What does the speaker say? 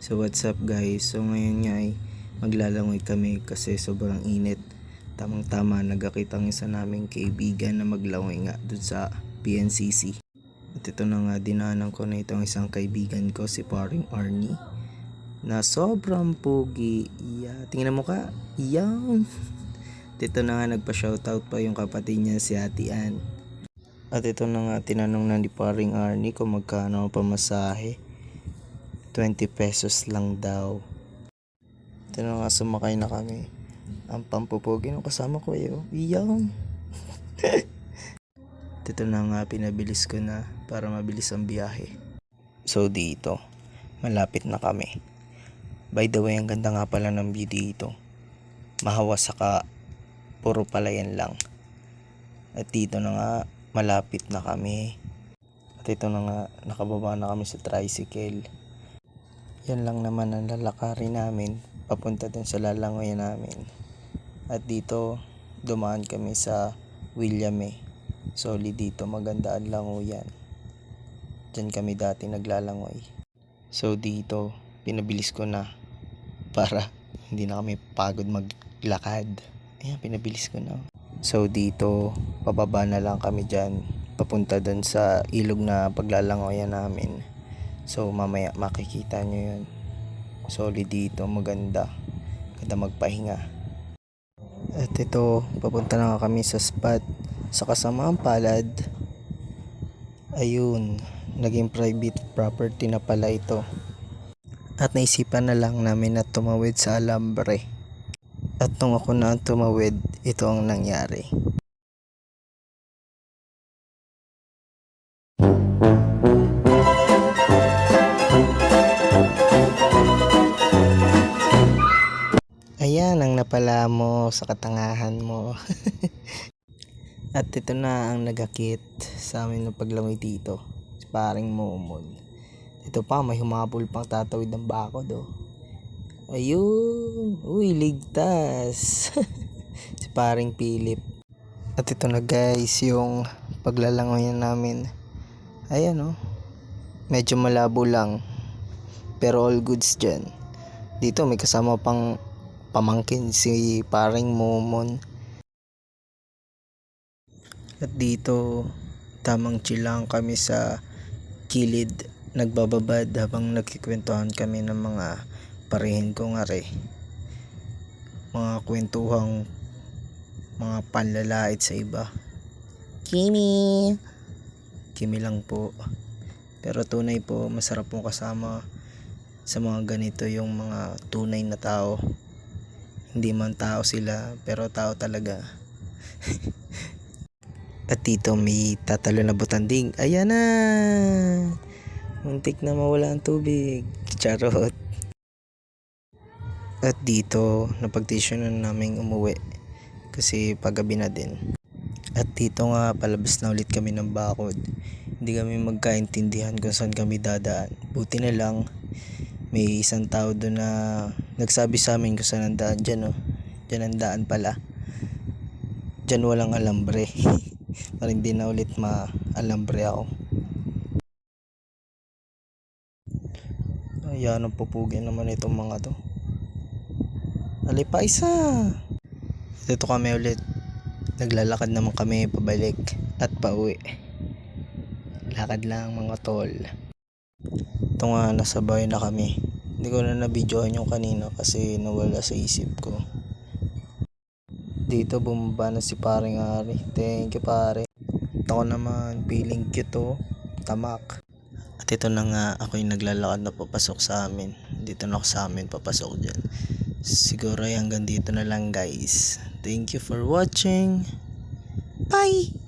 So what's up guys, so ngayon nga ay maglalangoy kami kasi sobrang init. Tamang tama, nagkakita ang isa naming kaibigan na maglangoy nga dun sa PNCC. At ito na nga, dinanan ko na itong isang kaibigan ko, si paring Arnie, na sobrang pogi. Tingnan mo ka, yan. Dito na nga, nagpa-shoutout pa yung kapatid niya, si Ate Ann. At ito na nga, tinanong na ni paring Arnie kung magkano ang pamasahe. 20 pesos lang daw. Ito na nga, sumakay na kami. Ang pampupogi ng kasama ko yun. Iyan. Ito na nga, pinabilis ko na para mabilis ang biyahe. So dito, malapit na kami. By the way, ang ganda nga pala ng view dito. Mahawa saka puro palayan lang. At dito na nga, malapit na kami. At ito na nga, nakababa na kami sa tricycle. Yan lang naman ang lalakarin namin papunta dun sa lalangoyan namin. At dito dumaan kami sa William. Solid dito, maganda ang langoyan. Diyan kami dati naglalangoy. So dito pinabilis ko na para hindi na kami pagod maglakad. Ayan, pinabilis ko na. So dito pababa na lang kami dyan papunta dun sa ilog na paglalangoyan namin. So mamaya makikita nyo yun. Solid dito, maganda. Ganda magpahinga. At ito, papunta na kami sa spot. Sa kasamaang palad, ayun, naging private property na pala ito. At naisipan na lang namin na tumawid sa alambre. At nung ako na ang tumawid, ito ang nangyari. Ayan ang napala mo sa katangahan mo. At ito na ang nagakit sa amin ng paglangoy dito. Si paring Momon. Ito pa, may humabol pang tatawid ng bakod oh. Ayun. Uy, ligtas. Si paring Philip. At ito na guys, yung paglalangoyan namin. Ayan oh. Medyo malabo lang. Pero all goods dyan. Dito may kasama pang pamangkin si paring Momon. At dito tamang chill lang kami sa kilid, nagbababad habang nagkikwentuhan kami ng mga parehin kong are. Mga kwentuhang mga panlalait sa iba. Kimi lang po. Pero tunay po, masarap po kasama sa mga ganito yung mga tunay na tao. Hindi man tao sila, pero tao talaga. At dito may tatalo na butanding. Ayan na! Muntik na mawala ang tubig. Charot. At dito, napagdesisyonan namin umuwi. Kasi paggabi na din. At dito nga, palabas na ulit kami ng bakod. Hindi kami magkaintindihan kung saan kami dadaan. Buti na lang, may isang tao doon na nagsabi sa amin kung saan ang daan. Dyan oh. Dyan ang daan pala. Dyan walang alambre. Para hindi na ulit ma-alambre ako. Ayan ang pupugi naman itong mga to. Alipay isa. Dito kami ulit. Naglalakad naman kami pabalik at pauwi. Lakad lang mga tol. Ito nga, nasa bahay na kami. Hindi ko na nabidyohan yung kanina kasi nawala sa isip ko. Dito bumaba na si paring Ari. Thank you pare. Ako naman feeling cute oh. Tamak. At ito na nga, ako yung naglalakad na papasok sa amin. Dito na ako sa amin, papasok dyan. Siguro ay hanggang dito na lang guys. Thank you for watching. Bye!